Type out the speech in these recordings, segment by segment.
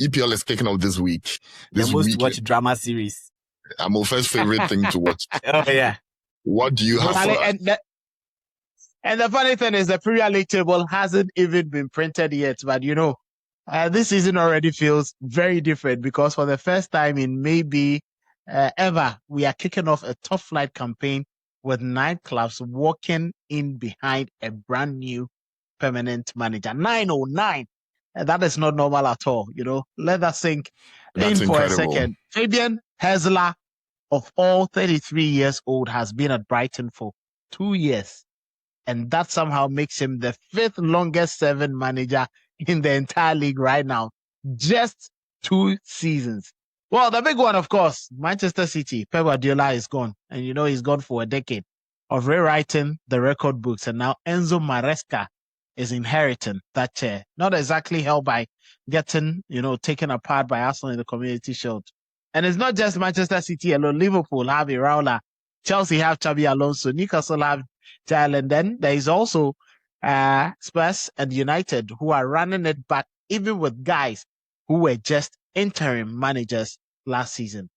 EPL is kicking off this week. The most watched drama series. I'm my first favorite thing to watch. Oh yeah. What do you have for us? And the funny thing is the Premier League table hasn't even been printed yet, but this season already feels very different because for the first time in maybe ever, we are kicking off a top flight campaign with 9 clubs walking in behind a brand new permanent manager. 909. That is not normal at all. Let that sink That's in for incredible. a second. Fabian Hessler, of all 33 years old, has been at Brighton for 2 years. And that somehow makes him the 5th longest serving manager in the entire league right now. Just 2 seasons. Well, the big one, of course, Manchester City. Pep Guardiola is gone. And he's gone for a decade of rewriting the record books. And now Enzo Maresca is inheriting that chair. Not exactly held by getting, taken apart by Arsenal in the Community Shield. And it's not just Manchester City alone. Liverpool have Iraola. Chelsea have Xabi Alonso. Newcastle have Giles. And then there is also Spurs and United who are running it back, even with guys who were just interim managers last season,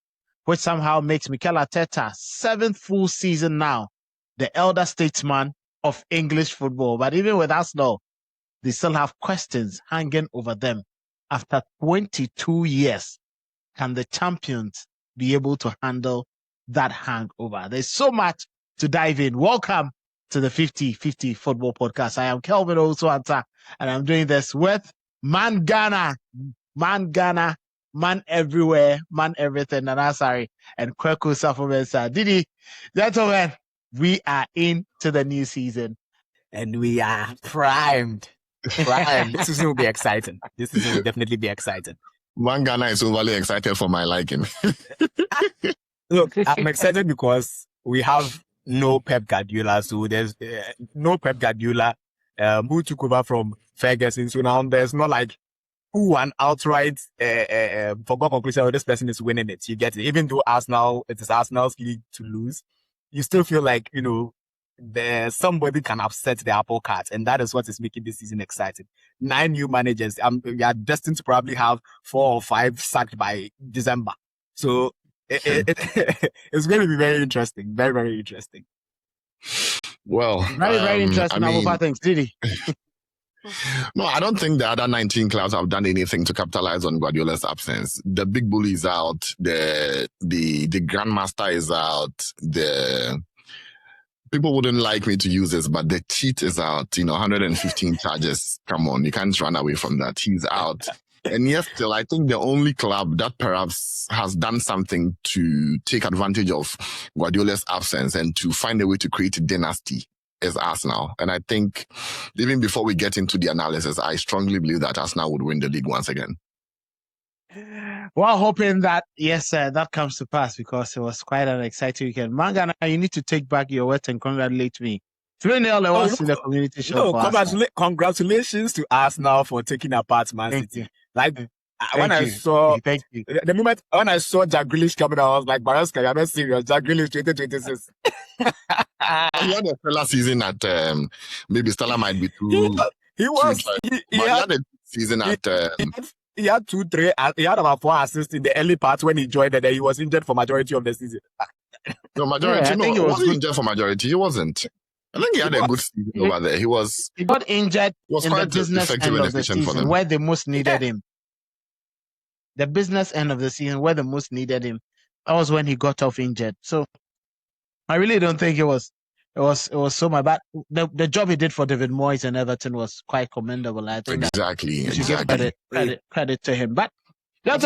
which somehow makes Mikel Arteta 7th full season now, the elder statesman of English football. But even with Arsenal, they still have questions hanging over them. After 22 years, can the champions be able to handle that hangover? There's so much to dive in. Welcome to the 50-50 Football Podcast. I am Kelvin Osuanta, and I'm doing this with Man Ghana, Man Everywhere, Man Everything, Nanasari, and Kweku Safomensa. Didi, gentlemen, we are into the new season. And we are primed. This season will be exciting. This season will definitely be exciting. Man Ghana is overly excited for my liking. Look, I'm excited because we have no Pep Guardiola. So there's no Pep Guardiola who took over from Ferguson. So now there's not like who won outright foregone conclusion, oh, this person is winning it. You get it. Even though it is Arsenal's league to lose, you still feel like, somebody can upset the apple cart. And that is what is making this season exciting. 9 new managers. We are destined to probably have 4 or 5 sacked by December. So it's going to be very interesting. Very, very interesting. Well, very interesting. Things, did he? No, I don't think the other 19 clubs have done anything to capitalize on Guardiola's absence. The big bully is out. The grandmaster is out. The people wouldn't like me to use this, but the cheat is out. 115 charges. Come on, you can't run away from that. He's out. And yet still, I think the only club that perhaps has done something to take advantage of Guardiola's absence and to find a way to create a dynasty is Arsenal. And I think even before we get into the analysis, I strongly believe that Arsenal would win the league once again. Well, hoping that, yes, that comes to pass because it was quite an exciting weekend. Mangana, you need to take back your words and congratulate me. 3-0 was in the Community Shield. Congratulations to Arsenal for taking apart Man City. When I saw Jack Grealish coming out, I was like, Baraska, you're not serious. Jack Grealish 2026. He had a stellar season at maybe Stella might be too. He had a season at. He had 2-3. He had about 4 assists in the early part when he joined, and then he was injured for majority of the season. No, majority. He wasn't injured for majority. He wasn't. I think he had a good season over there. He got injured in the business end of the season where they most needed him. The business end of the season where they most needed him. That was when he got off injured. So I really don't think it was so much. But the job he did for David Moyes and Everton was quite commendable. I think exactly. Give credit to him. But let's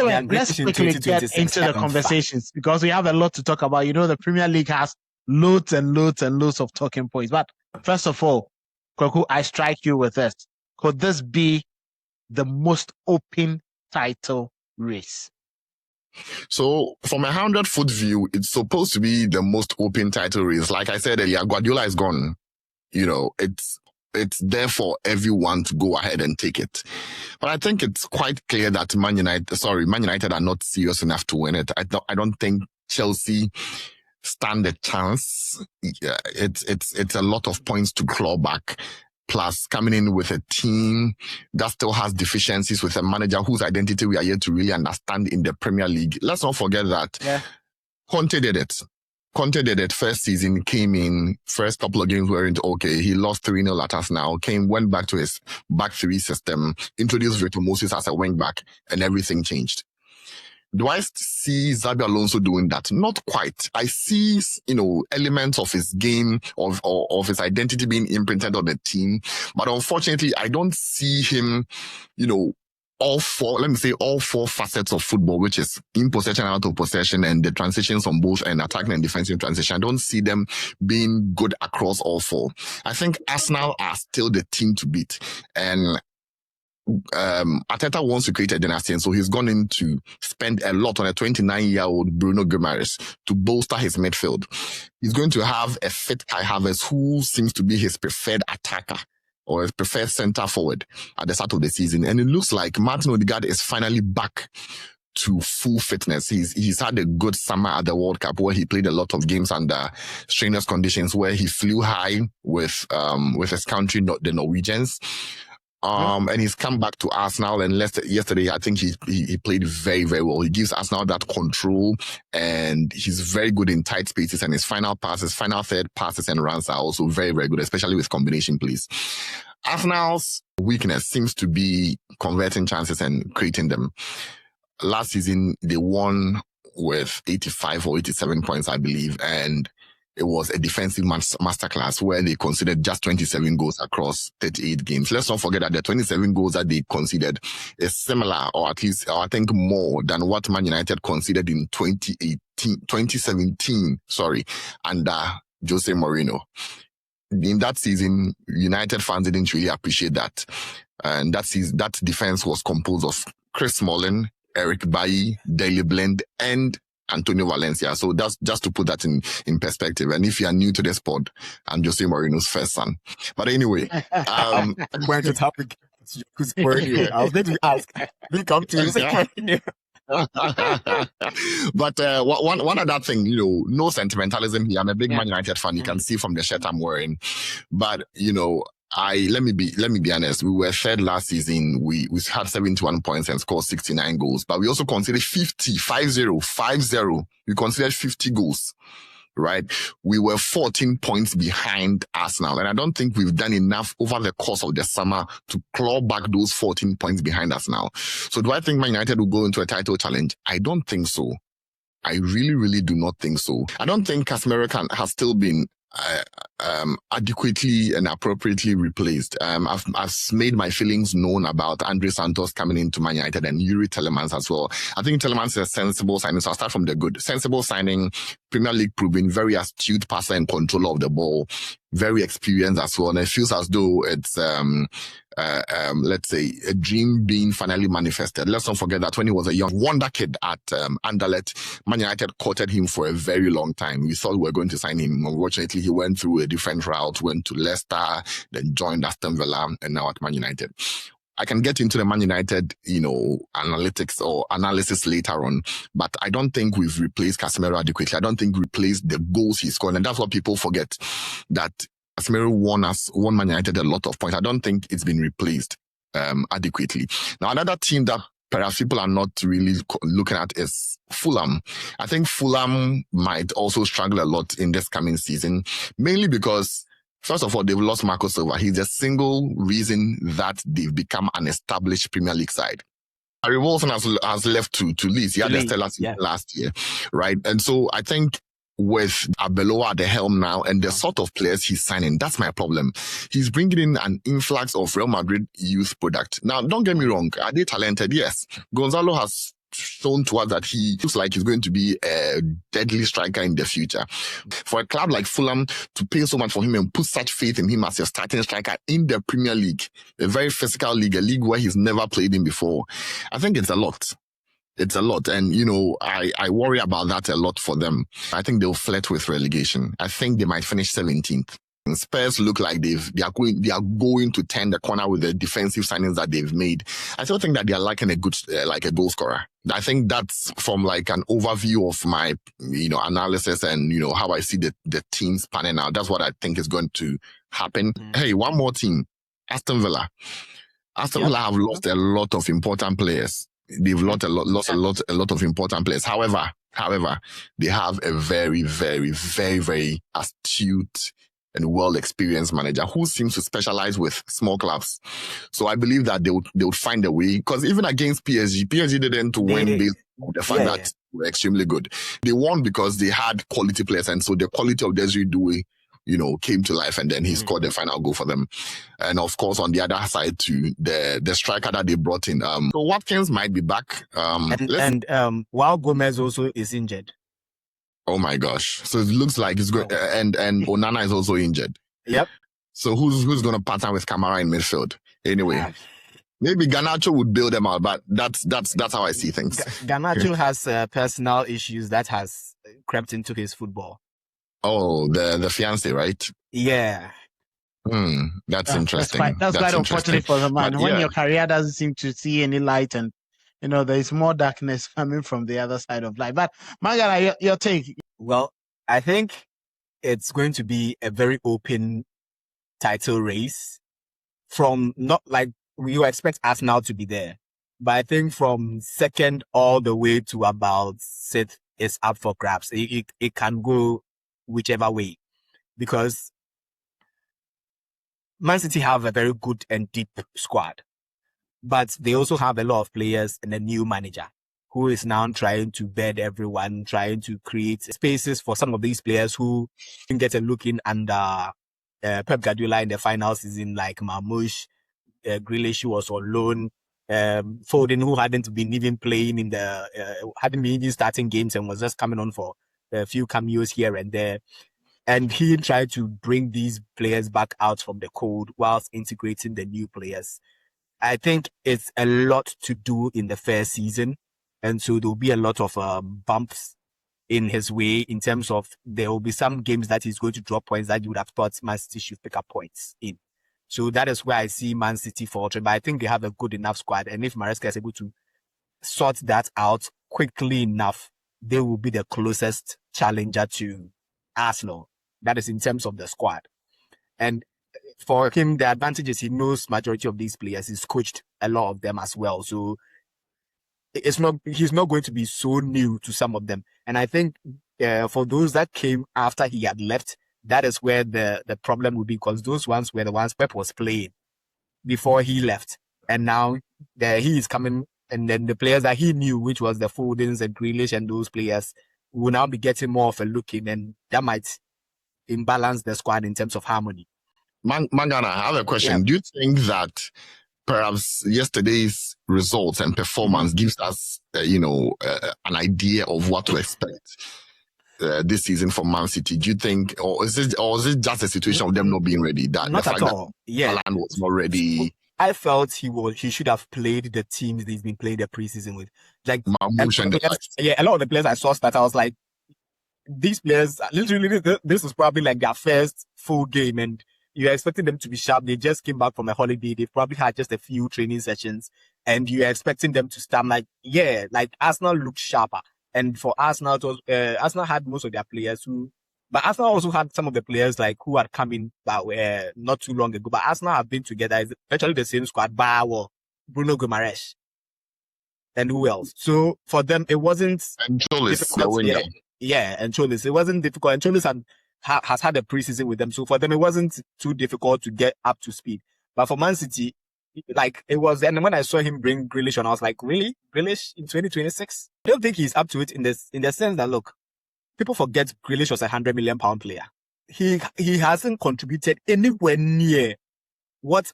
quickly get into the conversations because we have a lot to talk about. The Premier League has loads and loads and loads of talking points. But first of all, Kwaku, I strike you with this. Could this be the most open title race? So from a 100-foot view, it's supposed to be the most open title race. Like I said earlier, Guardiola is gone. It's there for everyone to go ahead and take it. But I think it's quite clear that Man United are not serious enough to win it. I don't think Chelsea stand a chance. Yeah, it's a lot of points to claw back. plus coming in with a team that still has deficiencies, with a manager whose identity we are yet to really understand in the Premier League. Let's not forget that Conte did it. Conte did it first season, came in, first couple of games weren't okay. He lost 3-0 at Arsenal, went back to his back three system, introduced Victor Moses as a wing back, and everything changed. Do I see Xabi Alonso doing that? Not quite. I see, elements of his game, of his identity being imprinted on the team. But unfortunately, I don't see him, all four facets of football, which is in possession, out of possession, and the transitions on both and attacking and defensive transition. I don't see them being good across all four. I think Arsenal are still the team to beat. And Arteta wants to create a dynasty, and so he's gone in to spend a lot on a 29-year-old Bruno Guimaraes to bolster his midfield. He's going to have a fit Kai Havertz, who seems to be his preferred attacker or his preferred centre forward at the start of the season. And it looks like Martin Odegaard is finally back to full fitness. He's had a good summer at the World Cup, where he played a lot of games under strenuous conditions, where he flew high with his country, not the Norwegians. And he's come back to Arsenal, and yesterday I think he played very, very well. He gives Arsenal that control, and he's very good in tight spaces, and his final third passes and runs are also very, very good, especially with combination plays. Arsenal's weakness seems to be converting chances and creating them. Last season, they won with 85 or 87 points, I believe, and it was a defensive masterclass where they conceded just 27 goals across 38 games. Let's not forget that the 27 goals that they conceded is similar, or at least, I think, more than what Man United conceded in 2017, under Jose Mourinho. In that season, United fans didn't really appreciate that. And that defense was composed of Chris Smalling, Eric Bailly, Daley Blind, and Antonio Valencia. So that's just to put that in perspective. And if you are new to the sport, I'm Jose Mourinho's first son. But anyway, where the topic is Mourinho. I was going to ask, we come to Mourinho. But one other thing, no sentimentalism here. I'm a big Man United fan. You can see from the shirt I'm wearing. But let me be honest. We were third last season. We had 71 points and scored 69 goals, but we also considered 50. We considered 50 goals, right? We were 14 points behind Arsenal, and I don't think we've done enough over the course of the summer to claw back those 14 points behind Arsenal. So do I think Man United will go into a title challenge? I don't think so. I really, really do not think so. I don't think Casemiro has still been adequately and appropriately replaced. I've made my feelings known about Andre Santos coming into Man United and Yuri Telemans as well. I think Telemans is a sensible signing, so I'll start from the good. Sensible signing, Premier League proven, very astute passer and controller of the ball, very experienced as well. And it feels as though it's, let's say, a dream being finally manifested. Let's not forget that when he was a young wonder kid at Anderlecht, Man United courted him for a very long time. We thought we were going to sign him. Unfortunately, he went through a different route, went to Leicester, then joined Aston Villa, and now at Man United. I can get into the Man United, analytics or analysis later on, but I don't think we've replaced Casemiro adequately. I don't think we replaced the goals he scored, and that's what people forget, that Casemiro won Man United a lot of points. I don't think it's been replaced adequately. Now, another team that perhaps people are not really looking at is Fulham. I think Fulham might also struggle a lot in this coming season, mainly because, first of all, they've lost Marco Silva. He's the single reason that they've become an established Premier League side. Harry Wilson has left to Leeds. He had a stellar season last year, right? And so I think with Arbeloa at the helm now and the sort of players he's signing, that's my problem. He's bringing in an influx of Real Madrid youth product. Now, don't get me wrong. Are they talented? Yes. Gonzalo has shown to us that he looks like he's going to be a deadly striker in the future. For a club like Fulham to pay so much for him and put such faith in him as your starting striker in the Premier League, a very physical league, a league where he's never played in before, I think it's a lot. It's a lot. And, I worry about that a lot for them. I think they'll flirt with relegation. I think they might finish 17th. And Spurs look like they are going to turn the corner with the defensive signings that they've made. I still think that they are lacking a good, a goal scorer. I think that's from like an overview of my, analysis and, how I see the teams panning out. That's what I think is going to happen. Hey, one more team. Aston Villa. Aston Villa have lost a lot of important players. They've lost a lot of important players. However, they have a very, very, very, very astute and well-experienced manager who seems to specialize with small clubs. So I believe that they would find a way, because even against PSG didn't win based on the fact that they were extremely good. They won because they had quality players, and so the quality of Desiree Doué, came to life, and then he scored the final goal for them. And of course, on the other side too, the striker that they brought in, so Watkins might be back. While Gomez also is injured. Oh my gosh! So it looks like it's good, and Onana is also injured. Yep. So who's going to partner with Kamara in midfield? Anyway, maybe Garnacho would build them out, but that's how I see things. Garnacho has personal issues that has crept into his football. Oh, the fiance, right? Yeah. That's interesting. That's quite unfortunate for the man. When your career doesn't seem to see any light, and there is more darkness coming from the other side of life. But Mangala, your take? Well, I think it's going to be a very open title race. From not like you expect Arsenal to be there, but I think from second all the way to about sixth is up for grabs. It can go whichever way, because Man City have a very good and deep squad, but they also have a lot of players and a new manager who is now trying to bed everyone, trying to create spaces for some of these players who can get a look in under Pep Guardiola in the final season, like Marmoush, Grealish, who was on loan, Foden, who hadn't been even playing hadn't been even starting games and was just coming on for a few cameos here and there. And he tried to bring these players back out from the cold whilst integrating the new players. I think it's a lot to do in the first season. And so there'll be a lot of bumps in his way, in terms of there will be some games that he's going to drop points that you would have thought Man City should pick up points in. So that is where I see Man City faltering. But I think they have a good enough squad. And if Maresca is able to sort that out quickly enough, they will be the closest challenger to Arsenal. That is in terms of the squad. And for him, the advantage is he knows majority of these players. He's coached a lot of them as well. So he's not going to be so new to some of them. And I think for those that came after he had left, that is where the problem would be, because those ones were the ones Pep was playing before he left. And now he is coming, and then the players that he knew, which was the Fodens and Grealish and those players, will now be getting more of a look in, and that might imbalance the squad in terms of harmony. Mangana, I have a question. Yeah. Do you think that perhaps yesterday's results and performance gives us, an idea of what to expect this season for Man City? Do you think, or is it just a situation of them not being ready? That not the at fact all. That Haaland was not ready. I felt he should have played the teams he's been playing the preseason with. Like a lot of the players I saw start, I was like, these players, literally, this was probably like their first full game, and you're expecting them to be sharp. They just came back from a holiday. They've probably had just a few training sessions, and you're expecting them to start like Arsenal looked sharper. And for Arsenal, Arsenal had most of their players but Arsenal also had some of the players who had come in not too long ago. But Arsenal have been together. It's virtually the same squad. Bruno Guimaraes. And who else? So for them, it wasn't difficult. And Cholis. It wasn't difficult. And Cholis has had a preseason with them. So for them, it wasn't too difficult to get up to speed. But for Man City, it was. And when I saw him bring Grealish on, I was like, really? Grealish in 2026? I don't think he's up to it in the sense that, look, people forget Grealish was a £100 million player. He hasn't contributed anywhere near what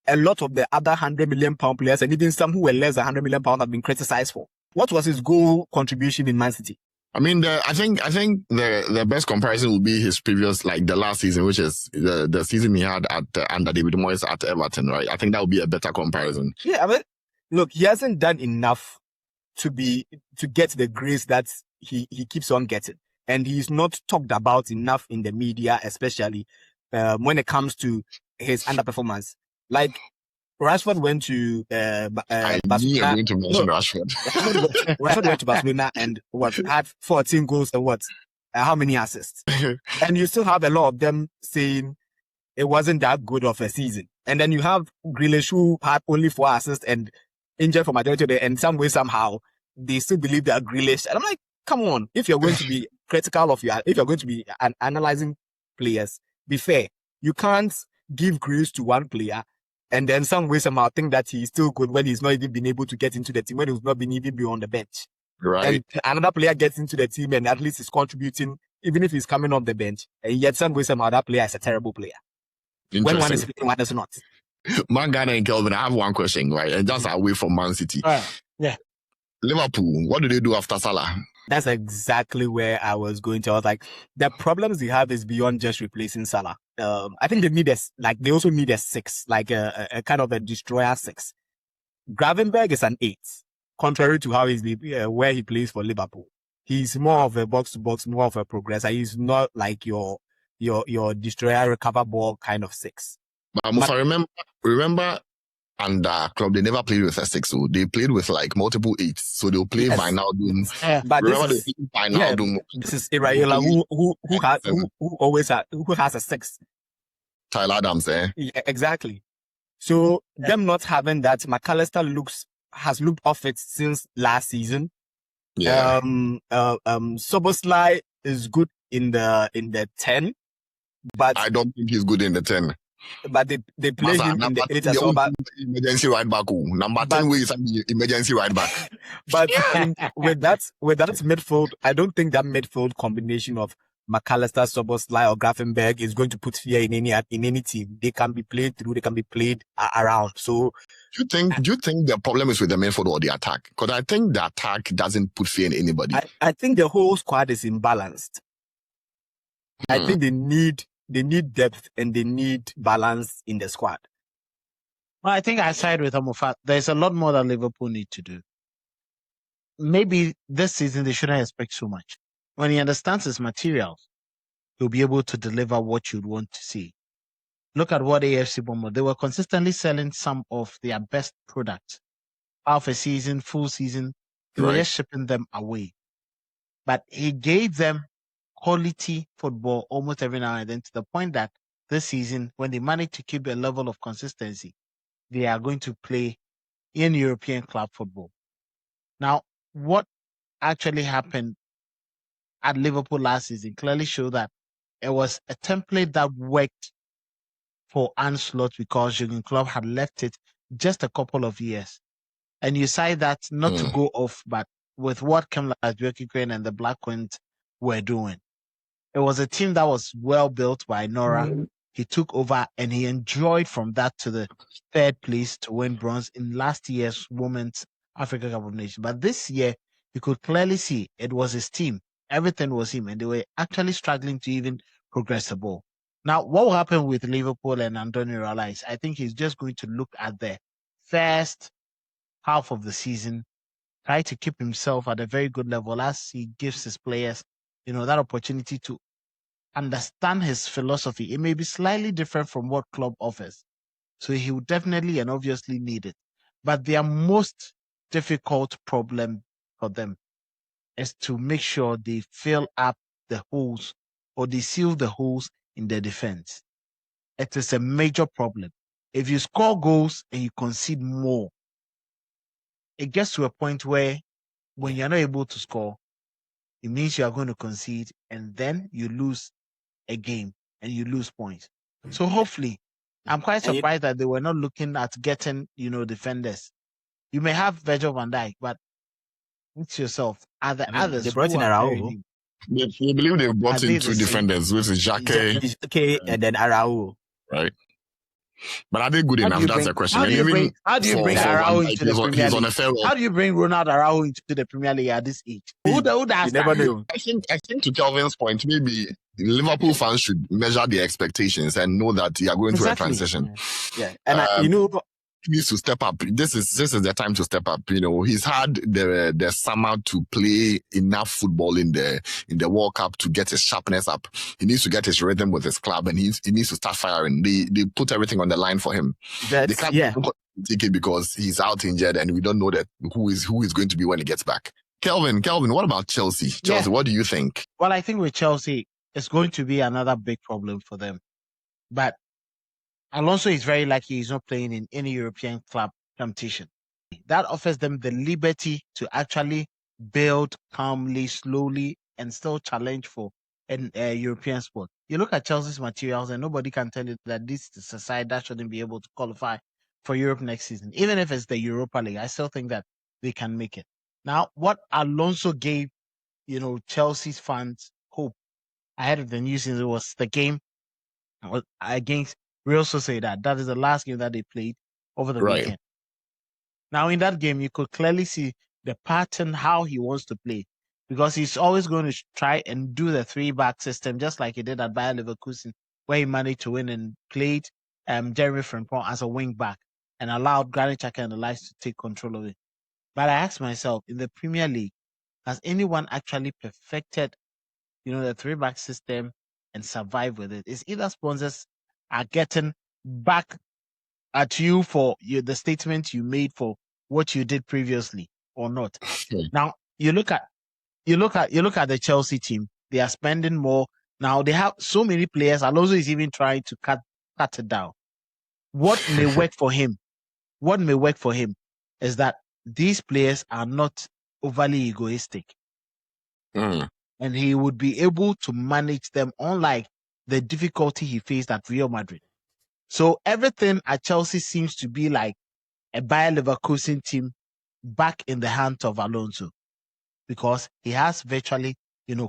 a lot of the other £100 million players, and even some who were less than £100 million have been criticized for. What was his goal contribution in Man City? I mean, I think the best comparison would be his previous, the last season, which is the season he had under David Moyes at Everton, right? I think that would be a better comparison. Yeah, I mean, look, he hasn't done enough to get the grace that he keeps on getting, and he's not talked about enough in the media, especially when it comes to his underperformance. Like, Rashford went to Barcelona. Rashford. Rashford went to Barcelona and had 14 goals and how many assists? And you still have a lot of them saying it wasn't that good of a season. And then you have Grealish, who had only 4 assists and injured for majority of the, and some way, somehow, they still believe that Grealish. And I'm like, come on, if you're going to be critical of if you're going to be analyzing players, be fair. You can't give Grealish to one player and then some way, somehow think that he's still good when he's not even been able to get into the team, when he's not been even be on the bench. Right. And another player gets into the team and at least is contributing, even if he's coming off the bench. And yet some way, somehow, that player is a terrible player. When one is playing, one is not. Man, Ghana and Kelvin, I have one question, right? And just away from Man City. Yeah. Liverpool, what do they do after Salah? That's exactly where I was going to. I was like, the problems they have is beyond just replacing Salah. I think they also need a 6, like a kind of a destroyer 6. Gravenberg is an 8, contrary to how where he plays for Liverpool. He's more of a box-to-box, more of a progressor. He's not like your destroyer recover ball kind of 6. But Musa, remember, and club, they never played with a 6, so they played with like multiple 8s. So they'll play Wijnaldum. But remember this is Iraola who has a 6. Tyler Adams, Yeah, exactly. So them not having that, McAllister has looked off it since last season. Yeah. Soboslai is good in the 10, but I don't think he's good in the 10. But they play him in the 8 as well. But emergency right back. Number 10 is emergency right back. But with that midfield, I don't think that midfield combination of McAllister, Soboslai, or Gravenberg is going to put fear in any team. They can be played through. They can be played around. So, do you think the problem is with the midfield or the attack? Because I think the attack doesn't put fear in anybody. I think the whole squad is imbalanced. I think they need depth and they need balance in the squad. Well, I think I side with Amofa. There's a lot more that Liverpool need to do. Maybe this season they shouldn't expect so much. When he understands his materials, he'll be able to deliver what you'd want to see. Look at what AFC Bournemouth, they were consistently selling some of their best products. Half a season, full season, they were just shipping them away. But he gave them quality football almost every now and then, to the point that this season, when they manage to keep a level of consistency, they are going to play in European club football. Now, what actually happened at Liverpool last season clearly showed that it was a template that worked for Ancelotti because Jurgen Klopp had left it just a couple of years. And you say that not to go off, but with what Kemla Björkgren and the Black Queens were doing. It was a team that was well built by Nora. He took over and he enjoyed from that to the 3rd place to win bronze in last year's Women's Africa Cup of Nations. But this year, you could clearly see it was his team. Everything was him, and they were actually struggling to even progress the ball. Now, what will happen with Liverpool and Andoni Iraola is I think he's just going to look at the first half of the season, try to keep himself at a very good level as he gives his players, that opportunity to understand his philosophy. It may be slightly different from what club offers. So he would definitely and obviously need it. But their most difficult problem for them is to make sure they fill up the holes or they seal the holes in their defense. It is a major problem. If you score goals and you concede more, it gets to a point where when you're not able to score, it means you are going to concede and then you lose a game and you lose points. So hopefully, I'm quite surprised that they were not looking at getting, defenders. You may have Virgil van Dijk, but it's yourself. Are the others? They brought in Araujo. You believe they brought in 2 defenders, which is Xhaka and then Araujo. Right. But are they good enough? That's the question. How do you bring Araujo into the Premier League? How do you bring Ronald Araujo into the Premier League at this age? Who does never that? knew. I think to Kelvin's point, maybe Liverpool fans should measure their expectations and know that they are going through a transition. Yeah. And he needs to step up. This is the time to step up. He's had the summer to play enough football in the World Cup to get his sharpness up. He needs to get his rhythm with his club, and he needs to start firing. They put everything on the line for him. They can't take it because he's out injured, and we don't know that who is going to be when he gets back. Kelvin, what about Chelsea? What do you think? Well, I think with Chelsea, it's going to be another big problem for them. But Alonso is very lucky he's not playing in any European club competition. That offers them the liberty to actually build calmly, slowly, and still challenge for an European sport. You look at Chelsea's materials, and nobody can tell you that this is a side that shouldn't be able to qualify for Europe next season. Even if it's the Europa League, I still think that they can make it. Now, what Alonso gave, Chelsea's fans hope ahead of the new season was the game against Real Sociedad. That is the last game that they played over the Right. weekend. Now, in that game, you could clearly see the pattern, how he wants to play, because he's always going to try and do the 3-back system, just like he did at Bayer Leverkusen, where he managed to win and played Jeremy Frimpong as a wing back and allowed Granit Xhaka and the likes to take control of it. But I asked myself, in the Premier League, has anyone actually perfected, the 3-back system and survived with it? It's either sponsors are getting back at you for the statement you made for what you did previously or not. Now you look at the Chelsea team. They are spending more now. They have so many players. Alonso is even trying to cut it down. What may work for him? What may work for him is that these players are not overly egoistic, and he would be able to manage them, unlike the difficulty he faced at Real Madrid. So everything at Chelsea seems to be like a Bayer Leverkusen team back in the hands of Alonso, because he has virtually,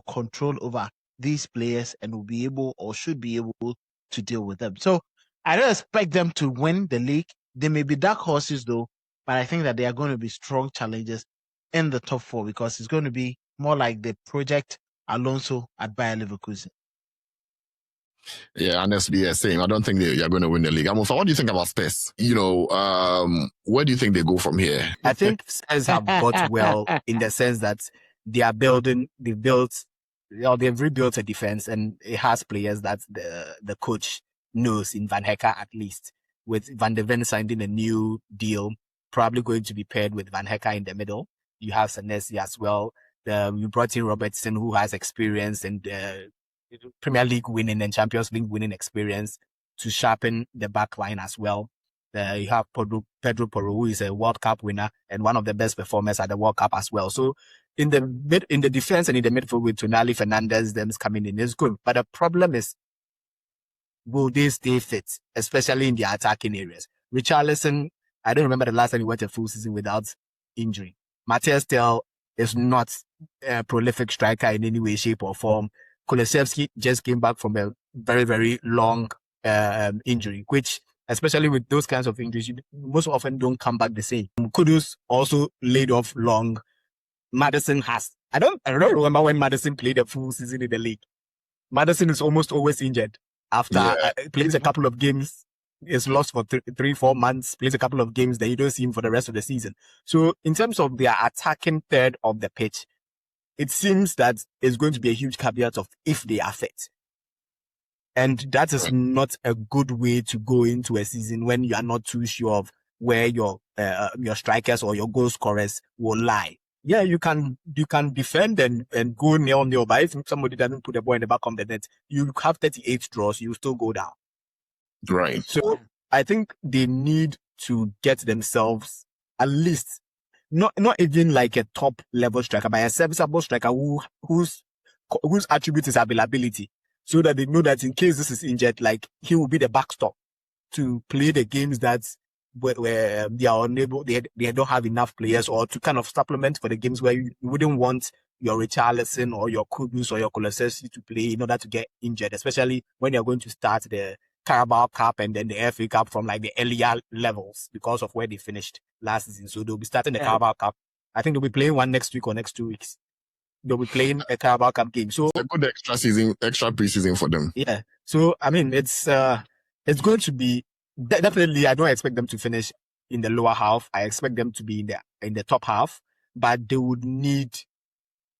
control over these players and will be able or should be able to deal with them. So I don't expect them to win the league. They may be dark horses though, but I think that they are going to be strong challengers in the top 4, because it's going to be more like the project Alonso at Bayer Leverkusen. Yeah, honestly, yeah, same. I don't think they are going to win the league. Amofa, what do you think about Spurs? Where do you think they go from here? I think Spurs have got well in the sense that they've rebuilt a defense, and it has players that the coach knows in Van Hecke, at least. With Van de Ven signing a new deal, probably going to be paired with Van Hecke in the middle. You have Senesi as well. You brought in Robertson, who has experience and Premier League winning and Champions League winning experience to sharpen the back line as well. You have Pedro Porro, who is a World Cup winner and one of the best performers at the World Cup as well. So in the defense and in the midfield with Tonali, Fernandes, them coming in is good. But the problem is, will they stay fit, especially in the attacking areas? Richarlison, I don't remember the last time he went a full season without injury. Matthias Tel is not a prolific striker in any way, shape or form. Kulusevski just came back from a very, very long injury, which, especially with those kinds of injuries, you most often don't come back the same. Kudus also laid off long. Maddison has. I don't remember when Maddison played a full season in the league. Maddison is almost always injured. After plays a couple of games, is lost for 3-4 months, plays a couple of games, then you don't see him for the rest of the season. So in terms of their attacking third of the pitch, it seems that it's going to be a huge caveat of if they are fit. And that is not a good way to go into a season when you are not too sure of where your strikers or your goal scorers will lie. Yeah, you can defend and go nil, but if somebody doesn't put the ball in the back of the net, you have 38 draws, you still go down. Right. So I think they need to get themselves at least not even like a top level striker, but a serviceable striker whose attribute is availability, so that they know that in case this is injured, like he will be the backstop to play the games that where they are unable, they don't have enough players, or to kind of supplement for the games where you wouldn't want your Richarlison or your Kudus or your Kulusevski to play in order to get injured, especially when you're going to start the Carabao Cup and then the FA Cup from like the earlier levels because of where they finished last season. So they'll be starting the Carabao Cup. I think they'll be playing one next week or next 2 weeks. They'll be playing a Carabao Cup game. So it's a good extra preseason for them. Yeah. So I mean, it's going to be definitely. I don't expect them to finish in the lower half. I expect them to be in the top half, but they would need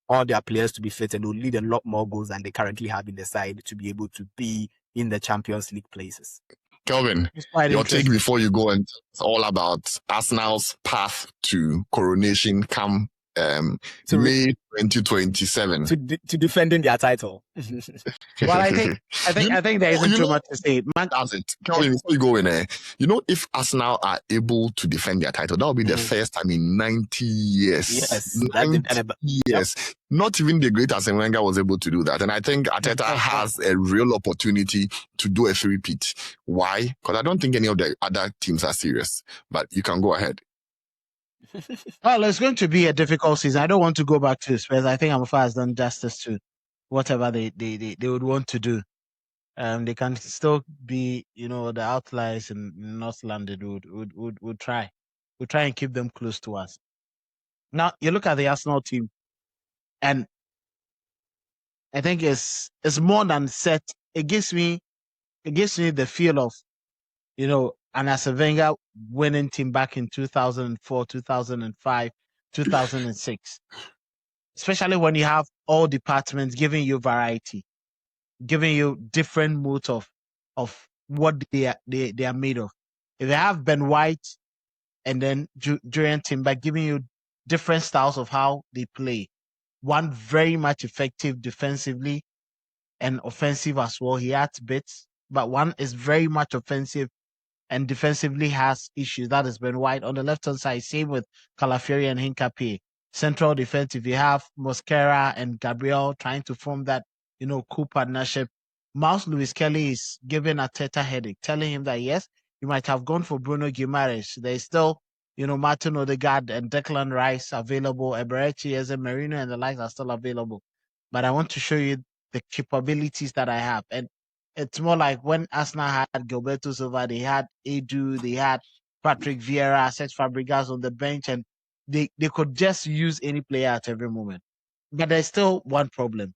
all their players to be fit, and will need a lot more goals than they currently have in the side to be able to be in the Champions League places. Kelvin, your take before you go, and it's all about Arsenal's path to coronation come May 2027. to defending their title. Well, I think there isn't too much to say. That's it. Kelvin, before you go in there, if Arsenal are able to defend their title, that will be the first time in 90 years. Yes, 90 years. Yep. Not even the great Arsene Wenger was able to do that. And I think Arteta has a real opportunity to do a three-peat. Why? Because I don't think any of the other teams are serious. But you can go ahead. Well, it's going to be a difficult season. I don't want to go back to Spurs. I think Amofa has done justice to whatever they would want to do. They can still be, the outliers in North London would try. We'll try and keep them close to us. Now, you look at the Arsenal team, and I think it's more than set. It gives me the feel of, an Arsene Wenger winning team back in 2004, 2005, 2006. Especially when you have all departments giving you variety, giving you different moods of what they are made of. If you have Ben White and then Julian Timber giving you different styles of how they play, one very much effective defensively and offensive as well. He adds bits, but one is very much offensive and defensively has issues. That is Ben White. On the left-hand side, same with Calafiori and Hincapié. Central defensive, you have Mosquera and Gabriel trying to form that, cool partnership. Miles Lewis Kelly is giving Arteta headache, telling him that, yes, you might have gone for Bruno Guimaraes. There's still, Martin Odegaard and Declan Rice available. Eberechi, Eze Merino and the likes are still available. But I want to show you the capabilities that I have. And it's more like when Arsenal had Gilberto Silva, they had Edu, they had Patrick Vieira, Cesc Fabregas on the bench, and they could just use any player at every moment. But there's still one problem.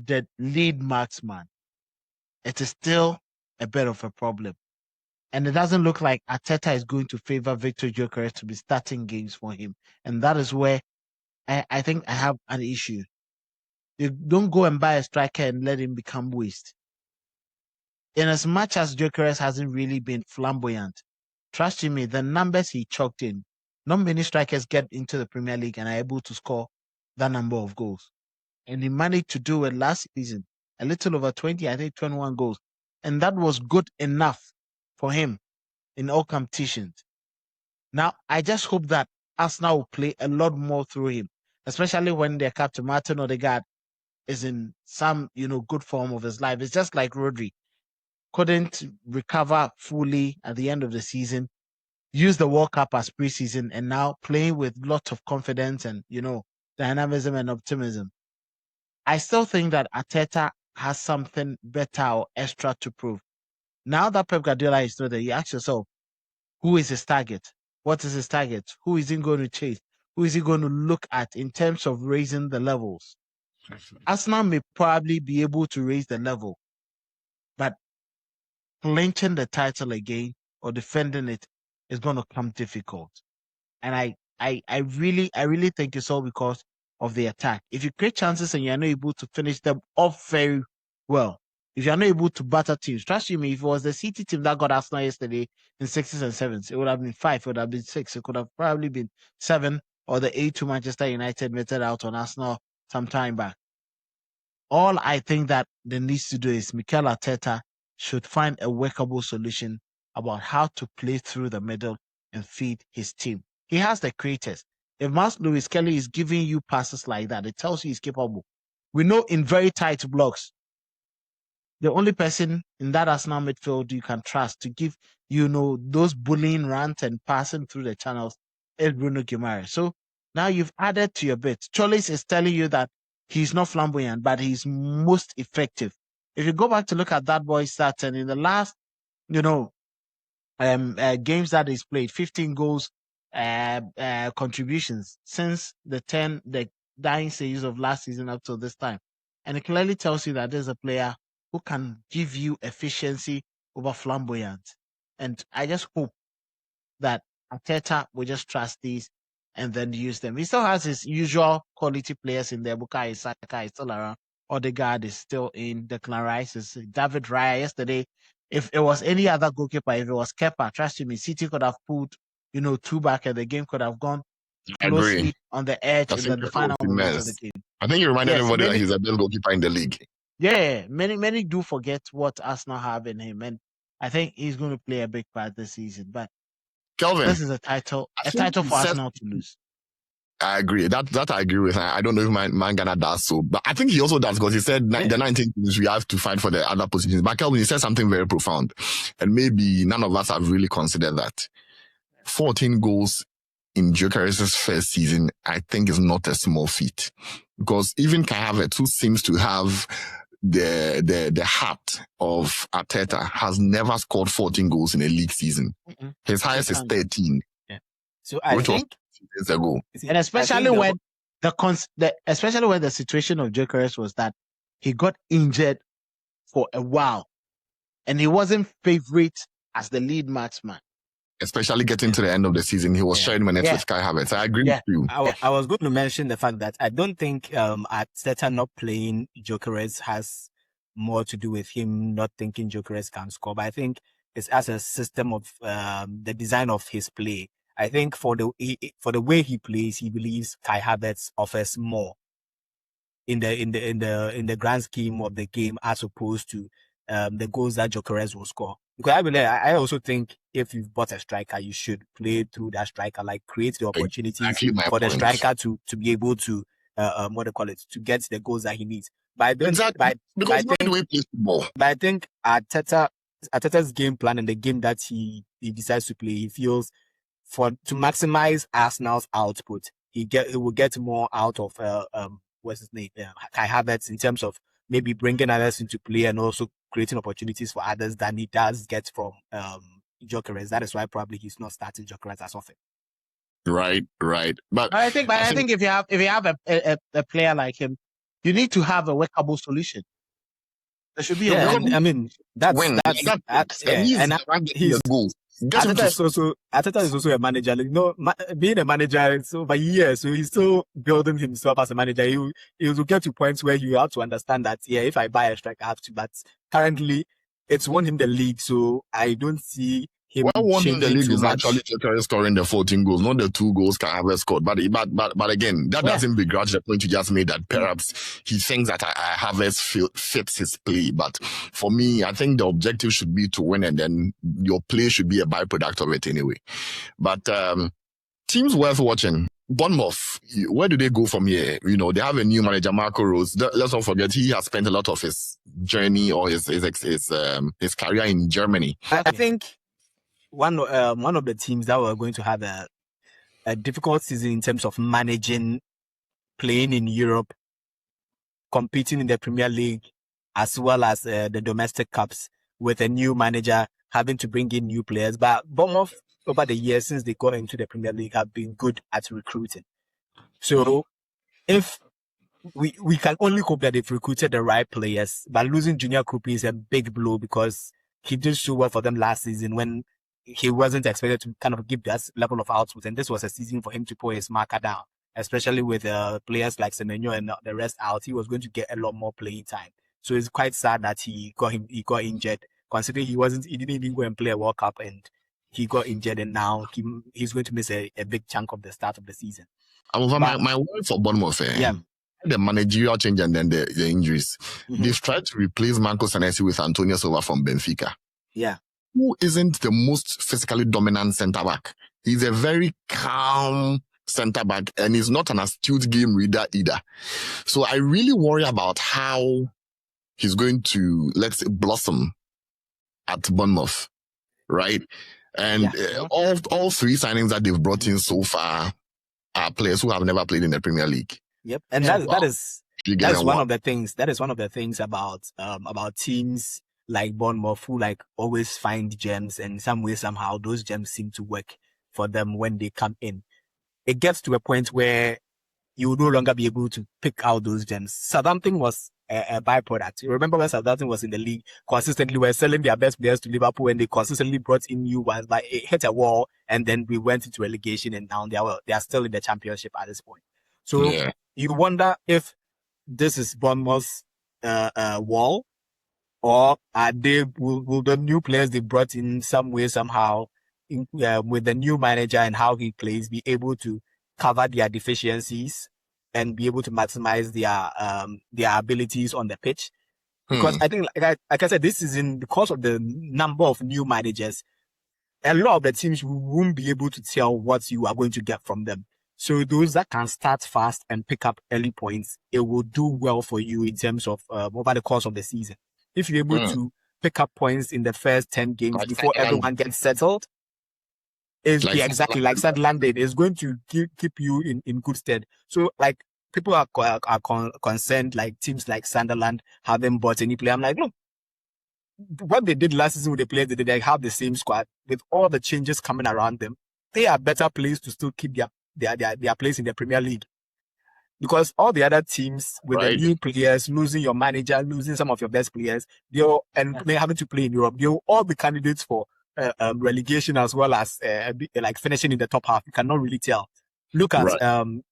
The lead marksman. It is still a bit of a problem. And it doesn't look like Arteta is going to favor Victor Gyökeres to be starting games for him. And that is where I think I have an issue. You don't go and buy a striker and let him become waste. In as much as Gyökeres hasn't really been flamboyant, trust me, the numbers he chalked in, not many strikers get into the Premier League and are able to score that number of goals. And he managed to do it last season, a little over 20, I think 21 goals. And that was good enough for him in all competitions. Now, I just hope that Arsenal will play a lot more through him, especially when their captain, Martin Odegaard, is in some, good form of his life. It's just like Rodri. Couldn't recover fully at the end of the season, use the World Cup as preseason, and now playing with lots of confidence and, dynamism and optimism. I still think that Arteta has something better or extra to prove. Now that Pep Guardiola is not there, you ask yourself, who is his target? What is his target? Who is he going to chase? Who is he going to look at in terms of raising the levels? Arsenal may probably be able to raise the level, but clinching the title again or defending it is going to come difficult. And I really think it's all because of the attack. If you create chances and you're not able to finish them off very well, if you're not able to batter teams, trust me, if it was the City team that got Arsenal yesterday in 6s and 7s, it would have been 5, it would have been 6, it could have probably been 7, or the 8-2 Manchester United meted out on Arsenal some time back. All I think that they needs to do is Mikel Arteta should find a workable solution about how to play through the middle and feed his team. He has the creators. If Miles Lewis Kelly is giving you passes like that, it tells you he's capable. We know in very tight blocks, the only person in that Arsenal midfield you can trust to give, those bullying runs and passing through the channels is Bruno Guimaraes. So now you've added to your bit. Cholis is telling you that he's not flamboyant, but he's most effective. If you go back to look at that boy's stats, and in the last, games that he's played, 15 goals, contributions since the dying stages of last season up to this time. And it clearly tells you that there's a player who can give you efficiency over flamboyant. And I just hope that Arteta will just trust these and then use them. He still has his usual quality players in there. Bukayo Saka is still around. Odegaard is still in. Declan Rice is David Raya. Yesterday, if it was any other goalkeeper, if it was Kepa, trust me, City could have pulled, 2 back and the game could have gone I agree. closely on the edge I in think the it final was a moments of the mess. game. I think you reminded Yes, everybody that many, he's the best goalkeeper in the league. yeah, many do forget what Arsenal have in him, and I think he's going to play a big part this season. But Kelvin, this is a I think title he for said Arsenal to lose. I agree. That I agree with. I don't know if Mangana does so, but I think he also does because he said the 19 teams we have to fight for the other positions. But Kelvin, he said something very profound, and maybe none of us have really considered that. 14 goals in Gyökeres' first season, I think, is not a small feat because even Kai Havertz, who seems to have the heart of Arteta, has never scored 14 goals in a league season. Mm-mm. His highest is 13. Yeah. So I which think, was years ago. And especially when especially when the situation of Gyökeres was that he got injured for a while, and he wasn't favorite as the lead marksman. Especially getting to the end of the season, he was sharing minutes with Kai Havertz. I agree with you. I was going to mention the fact that I don't think Arteta not playing Gyökeres has more to do with him not thinking Gyökeres can score, but I think it's as a system of the design of his play. I think for the way he plays, he believes Kai Havertz offers more in the grand scheme of the game as opposed to the goals that Gyökeres will score. Because I also think if you've bought a striker, you should play through that striker, like create the opportunities for the striker to be able to to get the goals that he needs. But I don't But I think Arteta's game plan and the game that he decides to play, he feels to maximize Arsenal's output, he will get more out of what's his name, Kai Havertz, in terms of maybe bringing others into play and also creating opportunities for others than he does get from Gyökeres. That is why probably he's not starting Gyökeres as often. Right. But I think if you have a player like him, you need to have a workable solution. There should be a I mean Arteta is also a manager. Being a manager is over years, so he's still building himself as a manager. He will get to points where you have to understand that if I buy a striker, I have to. But currently, it's won him the league, so I don't see him. Well, won him the league is actually Gyökeres scoring the 14 goals, not the 2 goals Kai Havertz scored. But again, that doesn't begrudge the point you just made that perhaps he thinks that Havertz fits his play. But for me, I think the objective should be to win, and then your play should be a byproduct of it anyway. But teams worth watching. Bournemouth, where do they go from here? They have a new manager, Marco Rose. Let's not forget he has spent a lot of his journey or his career in Germany. I think one of the teams that were going to have a difficult season in terms of managing, playing in Europe, competing in the Premier League, as well as the domestic cups, with a new manager having to bring in new players. But Bournemouth, over the years since they got into the Premier League, have been good at recruiting. So if we can only hope that they've recruited the right players, but losing Junior Krupi is a big blow because he did so well for them last season when he wasn't expected to kind of give that level of output. And this was a season for him to put his marker down, especially with players like Semenyo and the rest out. He was going to get a lot more playing time. So it's quite sad that he got injured, considering he didn't even go and play a World Cup and he got injured, and now he's going to miss a big chunk of the start of the season. My word for Bournemouth, the managerial change and then the injuries. Mm-hmm. They've tried to replace Marco Senesi with Antonio Silva from Benfica. Yeah. Who isn't the most physically dominant centre-back? He's a very calm centre-back and he's not an astute game reader either. So I really worry about how he's going to, let's say, blossom at Bournemouth, right? And all 3 signings that they've brought in so far are players who have never played in the Premier League. Yep, and that is one of the things. That is one of the things about teams like Bournemouth who always find gems, and in some way somehow those gems seem to work for them when they come in. It gets to a point where you will no longer be able to pick out those gems. Southampton was a byproduct. You remember when Southampton was in the league, consistently were selling their best players to Liverpool and they consistently brought in new ones, but it hit a wall and then we went into relegation and now they are still in the championship at this point. So you wonder if this is Bournemouth's wall, or will the new players they brought in some way, somehow, with the new manager and how he plays, be able to cover their deficiencies and be able to maximize their abilities on the pitch. Because I think, like I said, this season, because of the number of new managers, a lot of the teams won't be able to tell what you are going to get from them. So those that can start fast and pick up early points, it will do well for you in terms of over the course of the season. If you're able to pick up points in the first 10 games before everyone gets settled, exactly like Sunderland did, is going to keep you in good stead. So like people are concerned, like teams like Sunderland haven't bought any player. I'm like, look, what they did last season with the players they have the same squad with all the changes coming around them. They are better placed to still keep their place in the Premier League. Because all the other teams with the new players, losing your manager, losing some of your best players, they're having to play in Europe, they'll all be candidates for relegation as well as like finishing in the top half. You cannot really tell. Look at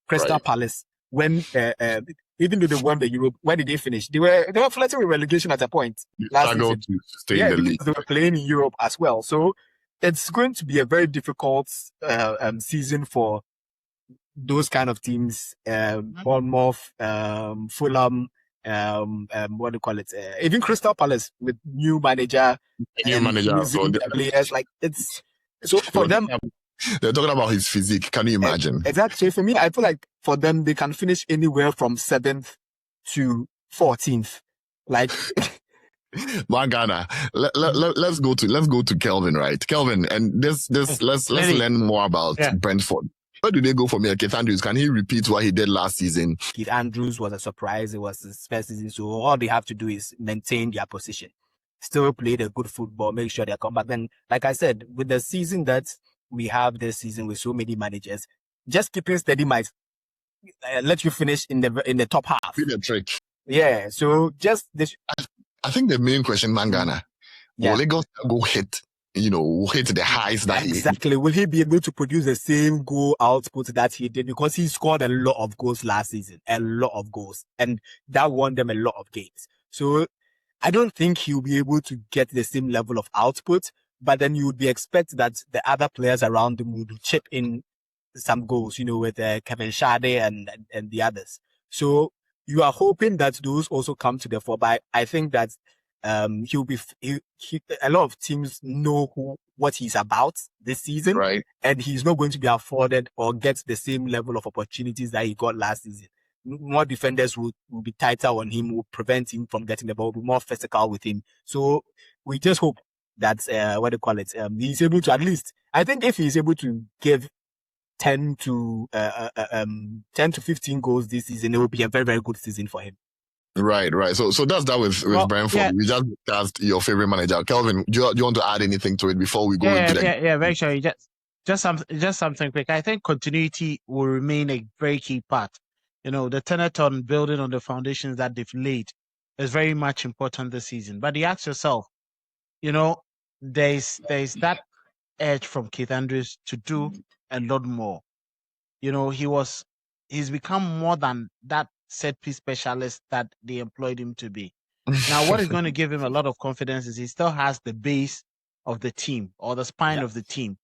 Crystal Palace when even though they won the Europe, where did they finish? They were flirting with relegation at a point last season. To stay in the league. They were playing in Europe as well. So it's going to be a very difficult season for those kind of teams. Bournemouth, Fulham, what do you call it? Even Crystal Palace with new manager, so players. Like it's so for them. They're talking about his physique. Can you imagine? Exactly. So for me, I feel like for them, they can finish anywhere from 7th to 14th. Like, Mangana, let's go to Kelvin, right? Kelvin, and let's learn more about Brentford. Where do they go from here? Keith Andrews, can he repeat what he did last season? Keith Andrews was a surprise. It was his first season, so all they have to do is maintain their position, still play the good football, make sure they come back. Then, like I said, with the season that we have this season with so many managers, just keeping steady might let you finish in the top half. Be the trick. Yeah. So just this. I think the main question, Mangana, will Lagos go hit the highs that exactly. Will he be able to produce the same goal output that he did? Because he scored a lot of goals last season, a lot of goals, and that won them a lot of games. So I don't think he'll be able to get the same level of output. But then you would be expect that the other players around him would chip in some goals, with Kevin Schade and the others. So you are hoping that those also come to the fore. But I think that he'll be a lot of teams know what he's about this season, right? And he's not going to be afforded or get the same level of opportunities that he got last season. More defenders will be tighter on him, will prevent him from getting the ball, be more physical with him. So we just hope that he's able to, at least, I think if he's able to give 10 to 15 goals this season, it will be a very, very good season for him. Right. So that's that with Brentford. Yeah. We just discussed your favorite manager, Kelvin. Do you want to add anything to it before we go into that? Yeah, very sure. Just something quick. I think continuity will remain a very key part. The tenet on building on the foundations that they've laid is very much important this season. But you ask yourself, there's that edge from Keith Andrews to do a lot more. He's become more than that set piece specialist that they employed him to be. Now, what is going to give him a lot of confidence is he still has the base of the team or the spine of the team.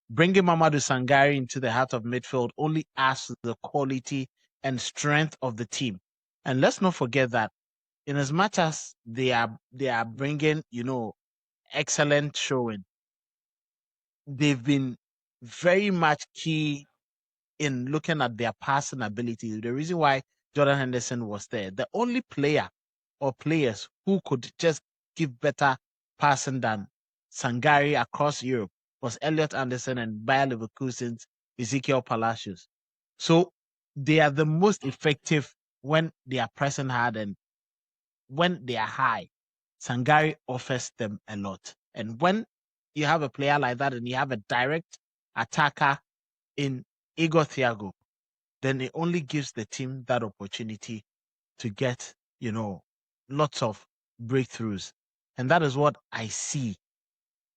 Bringing Mamadou Sangare into the heart of midfield only adds to the quality and strength of the team. And let's not forget that in as much as they are bringing, excellent showing, they've been very much key in looking at their passing ability. The reason why Jordan Henderson was there, the only player or players who could just give better passing than Sangare across Europe was Elliot Anderson and Bayer Leverkusen's Ezekiel Palacios. So they are the most effective when they are pressing hard, and when they are high, Sangare offers them a lot. And when you have a player like that and you have a direct attacker in Igor Thiago, then it only gives the team that opportunity to get, lots of breakthroughs. And that is what I see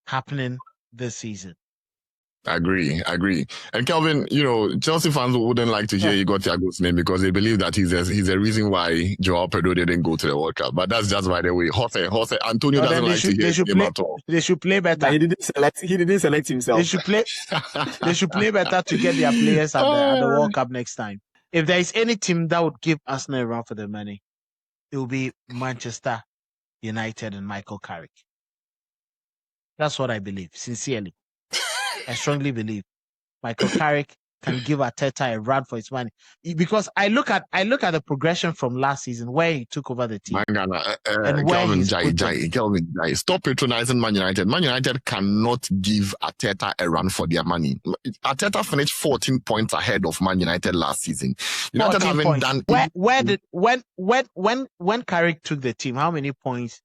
happening this season. Agree. And Kelvin, Chelsea fans wouldn't like to hear you got Thiago's name because they believe that he's a reason why Joao Pedro didn't go to the World Cup. But that's just by the way. Jose, Antonio doesn't like to hear his name at all. They should play better. But he didn't select himself. They should play better to get their players at the World Cup next time. If there is any team that would give Arsenal a run for their money, it will be Manchester United and Michael Carrick. That's what I believe, sincerely. I strongly believe Michael Carrick can give Arteta a run for his money, because I look at the progression from last season where he took over the team. Kelvin, stop patronizing Man United. Man United cannot give Arteta a run for their money. Arteta finished 14 points ahead of Man United last season. United haven't done. When Carrick took the team, how many points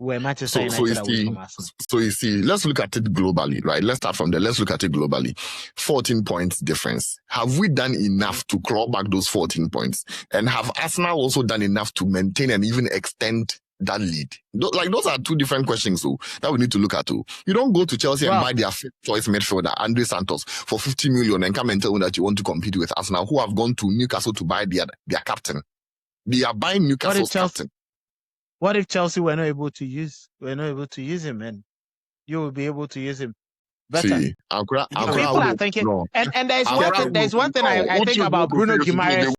were Manchester United away from Arsenal? So you see, let's look at it globally, right? Let's start from there. Let's look at it globally. 14 points difference. Have we done enough to claw back those 14 points? And have Arsenal also done enough to maintain and even extend that lead? Those are two different questions that we need to look at too. You don't go to Chelsea and buy their fifth choice midfielder, Andre Santos, for 50 million and come and tell me that you want to compete with Arsenal, who have gone to Newcastle to buy their captain. They are buying Newcastle's captain. What if Chelsea were not able to use him, and you will be able to use him better? See, people are thinking, no. and there's one thing I think about Bruno Guimaraes.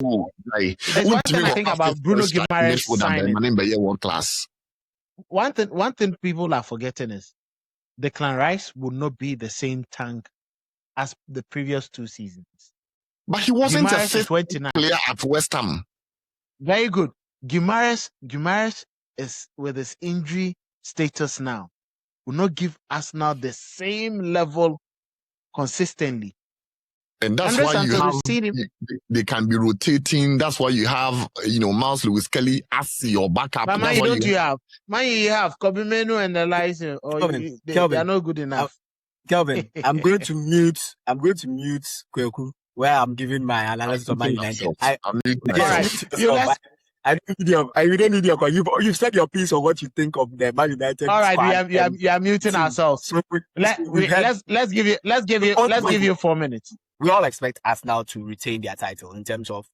There's one thing I think about Bruno Guimaraes signing. World class. One thing people are forgetting is Declan Rice will not be the same tank as the previous 2 seasons. But he wasn't a fifth player at West Ham. Very good. Guimaraes is with his injury status now, will not give Arsenal the same level consistently. And that's why you have, they can be rotating. That's why you have, Miles Lewis Kelly as your backup. But man, you have Kobe Menu and the license, or Kelvin, they are not good enough. Kelvin, I'm going to mute Kweku, where I'm giving my analysis of Man United. I don't need your you've said your piece on what you think of the Man United. All right, we are muting ourselves. So let's give you 4 minutes. We all expect Arsenal to retain their title in terms of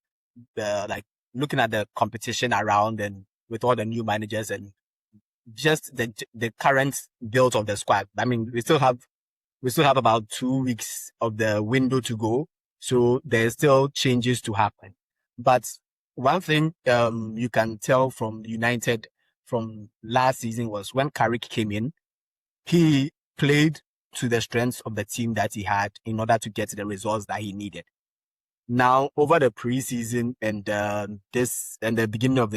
looking at the competition around and with all the new managers and just the current build of the squad. I mean, we still have about 2 weeks of the window to go, so there's still changes to happen. But one thing you can tell from United from last season was when Carrick came in, he played to the strengths of the team that he had in order to get the results that he needed. Now, over the preseason and the beginning of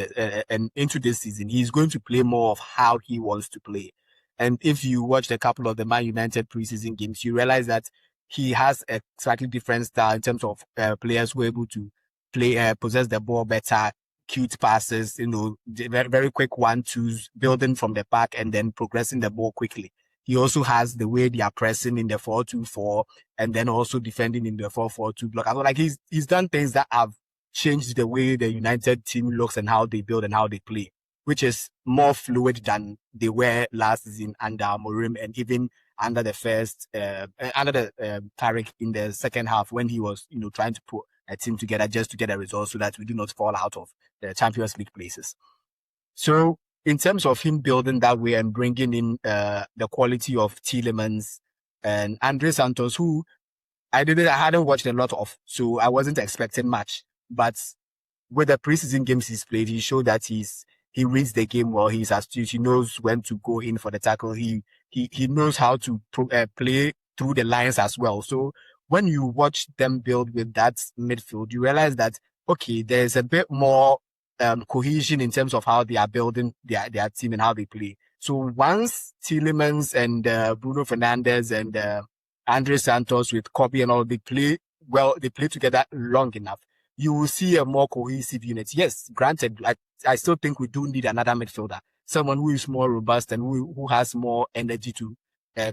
and into this season, he's going to play more of how he wants to play. And if you watched a couple of the Man United preseason games, you realize that he has a slightly different style in terms of players who are able to play, possess the ball better, cute passes, very, very quick 1-2s, building from the back and then progressing the ball quickly. He also has the way they are pressing in the 4-2-4 and then also defending in the 4-4-2 block. I mean, like he's done things that have changed the way the United team looks and how they build and how they play, which is more fluid than they were last season under Amorim and even under the Carrick in the second half when he was, trying to put a team together just to get a result so that we do not fall out of the Champions League places. So in terms of him building that way and bringing in the quality of Tielemans and Andre Santos, who I hadn't watched a lot of, so I wasn't expecting much. But with the preseason games he's played, he showed that he reads the game well. He's astute. He knows when to go in for the tackle. He knows how to play through the lines as well. So when you watch them build with that midfield, you realize that, okay, there's a bit more cohesion in terms of how they are building their team and how they play. So once Tielemans and Bruno Fernandes and Andre Santos with Kobe and all, they play together long enough, you will see a more cohesive unit. Yes, granted, I still think we do need another midfielder, someone who is more robust and who has more energy to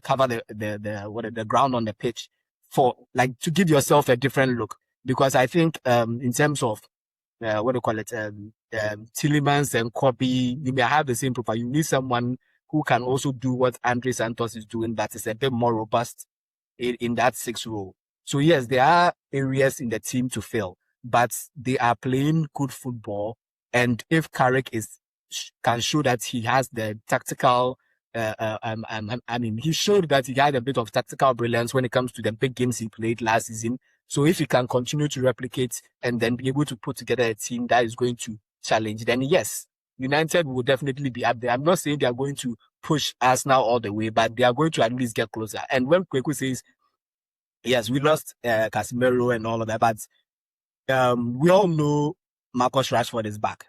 cover the ground on the pitch to give yourself a different look. Because I think in terms of Tielemans and Kobe, you may have the same profile. You need someone who can also do what Andre Santos is doing, that is a bit more robust in that 6 role. So yes, there are areas in the team to fill, but they are playing good football. And if Carrick can show that he has the tactical, I mean, he showed that he had a bit of tactical brilliance when it comes to the big games he played last season. So if he can continue to replicate and then be able to put together a team that is going to challenge, then yes, United will definitely be up there. I'm not saying they are going to push Arsenal all the way, but they are going to at least get closer. And when Kweku says, yes, we lost Casemiro and all of that, but we all know Marcus Rashford is back.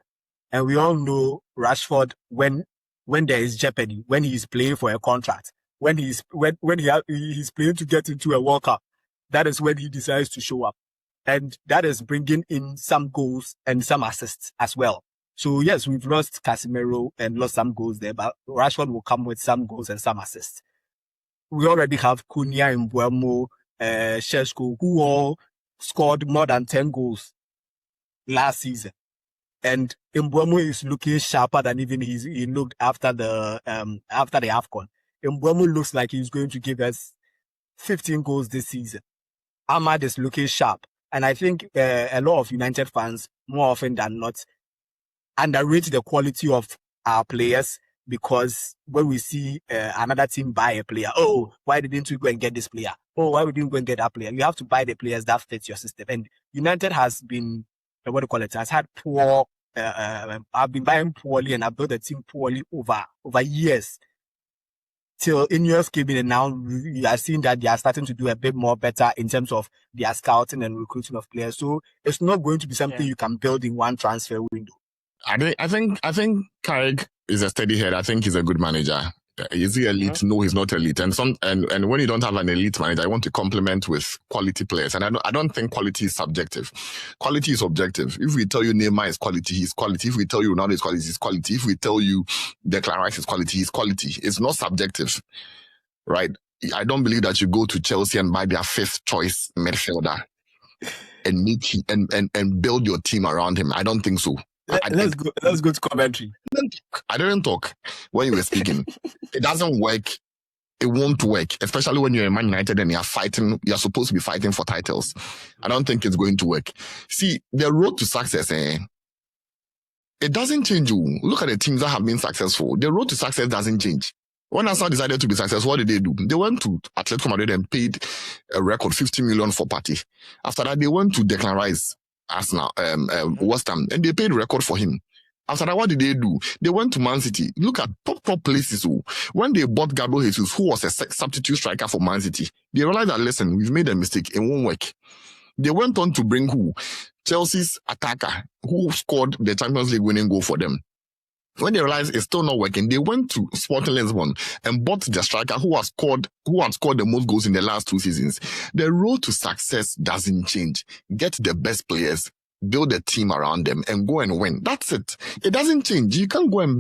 And we all know Rashford when there is jeopardy, when he's playing for a contract, when he's playing to get into a World Cup, that is when he decides to show up. And that is bringing in some goals and some assists as well. So yes, we've lost Casemiro and lost some goals there, but Rashford will come with some goals and some assists. We already have Cunha, Mbeumo, Šeško, who all scored more than 10 goals last season. And Mbeumo is looking sharper than even he looked after the AFCON. Mbeumo looks like he's going to give us 15 goals this season. Ahmad is looking sharp. And I think a lot of United fans, more often than not, underrate the quality of our players, because when we see another team buy a player, oh, why didn't we go and get this player? Oh, why didn't we go and get that player? You have to buy the players that fit your system. And United has been, has had poor, I've been buying poorly and I've built the team poorly over years. Till Ineos came in, and now we are seeing that they are starting to do a bit more better in terms of their scouting and recruiting of players. So it's not going to be something you can build in one transfer window. I think Carrick is a steady head. I think he's a good manager. Is he elite? Mm-hmm. No, he's not elite. And when you don't have an elite manager, I want to complement with quality players. And I don't think quality is subjective. Quality is objective. If we tell you Neymar is quality, he's quality. If we tell you Ronaldo is quality, he's quality. If we tell you Declan Rice is quality, he's quality. It's not subjective, right? I don't believe that you go to Chelsea and buy their 5th choice midfielder and make and build your team around him. I don't think so. Let's go to commentary. I didn't talk when you were speaking. It doesn't work. It won't work, especially when you're in Man United and you're supposed to be fighting for titles. I don't think it's going to work. See, the road to success, it doesn't change you. Look at the teams that have been successful. The road to success doesn't change. When Arsenal decided to be successful, what did they do? They went to Atletico Madrid and paid a record 50 million for Partey. After that, they went to Declan Rice, Arsenal, West Ham, and they paid record for him. After that, what did they do? They went to Man City. Look at top places. When they bought Gabriel Jesus, who was a substitute striker for Man City, they realized that, listen, we've made a mistake. It won't work. They went on to bring who? Chelsea's attacker, who scored the Champions League winning goal for them. When they realized it's still not working, they went to Sporting Lisbon and bought the striker who had scored the most goals in the last 2 seasons. The road to success doesn't change. Get the best players, build a team around them, and go and win. That's it. It doesn't change. You can't go and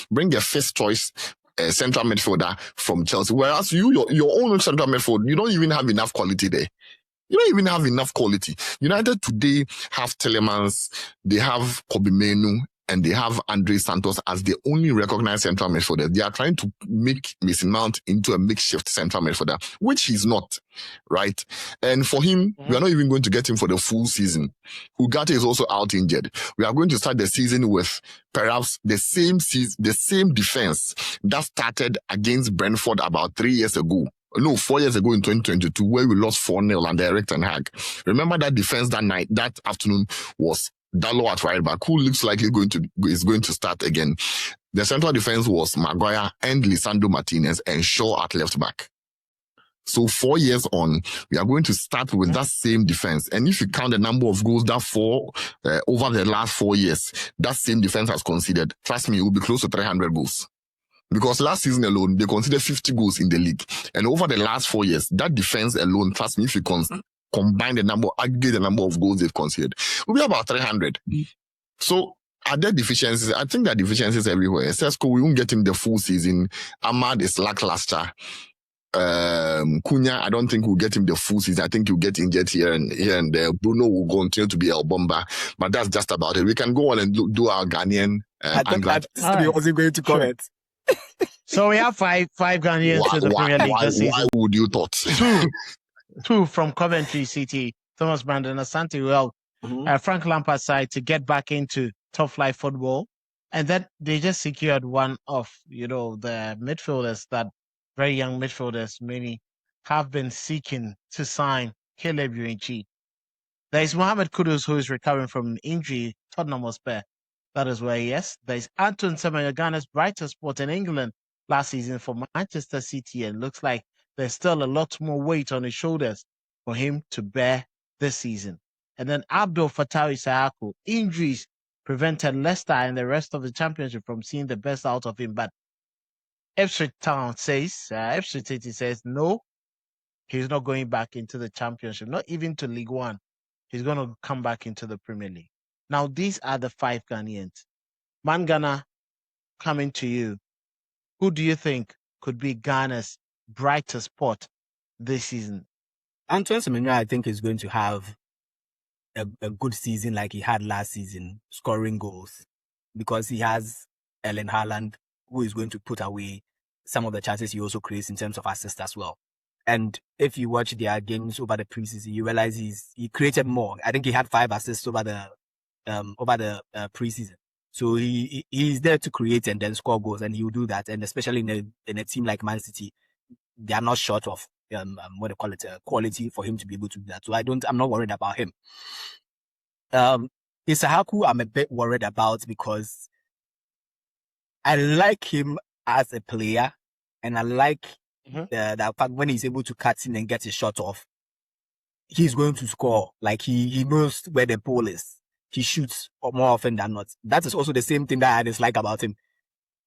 bring a first choice central midfielder from Chelsea, whereas your own central midfield, you don't even have enough quality there. You don't even have enough quality. United today have Telemans, they have Kobe Menu, and they have Andre Santos as the only recognized central midfielder. They are trying to make Mason Mount into a makeshift central midfielder, which he's not, right? And for him, we are not even going to get him for the full season. Ugarte is also out injured. We are going to start the season with perhaps the same defense that started against Brentford about 3 years ago. No, 4 years ago in 2022, where we lost 4-0 under Erik ten Hag. Remember that defense that afternoon was Dalot at right back, who looks like is going to start again. The central defense was Maguire and Lisandro Martinez and Shaw at left back. So 4 years on, we are going to start with that same defense. And if you count the number of goals that fall over the last 4 years, that same defense has conceded, trust me, it will be close to 300 goals. Because last season alone, they conceded 50 goals in the league. And over the last 4 years, that defense alone, trust me, if you combine aggregate the number of goals they've conceded, will be about 300. So are there deficiencies? I think there are deficiencies everywhere. Sesko, we won't get him the full season. Ahmad is lackluster. Cunha, I don't think we'll get him the full season. I think he'll get injured here and there. Bruno will continue to be El Bomba, but that's just about it. We can go on and do our Ghanaian. I wasn't going to comment. So we have five Ghanaians in the Premier League this season. Why would you thought? Two from Coventry City, Thomas Brandon Asante, well, Frank Lampard's side to get back into top flight football. And then they just secured one of, the midfielders that very young midfielders, many have been seeking to sign Caleb Uinchi. There is Mohamed Kudus, who is recovering from injury, Tottenham Hotspur. That is where, yes. There is Anton Semenyo, Ghana's brightest spot in England last season for Manchester City, and looks like there's still a lot more weight on his shoulders for him to bear this season. And then Abdul Fattah Issahaku, injuries prevented Leicester and the rest of the championship from seeing the best out of him. But Ipswich City says, no, he's not going back into the championship, not even to League One. He's going to come back into the Premier League. Now, these are the 5 Ghanaians. Mangana, coming to you. Who do you think could be Ghana's brightest spot this season? Antoine Semenyo, I think, is going to have a good season like he had last season, scoring goals, because he has Erling Haaland, who is going to put away some of the chances he also creates in terms of assists as well. And if you watch their games over the preseason, you realize he created more. I think he had 5 assists over the preseason. So he's there to create and then score goals, and he will do that. And especially in a team like Man City, they are not short of quality for him to be able to do that. So I'm not worried about him. Issahaku, I'm a bit worried about because I like him as a player, and I like the fact when he's able to cut in and get his shot off, he's going to score. Like he knows where the ball is. He shoots more often than not. That is also the same thing that I dislike about him,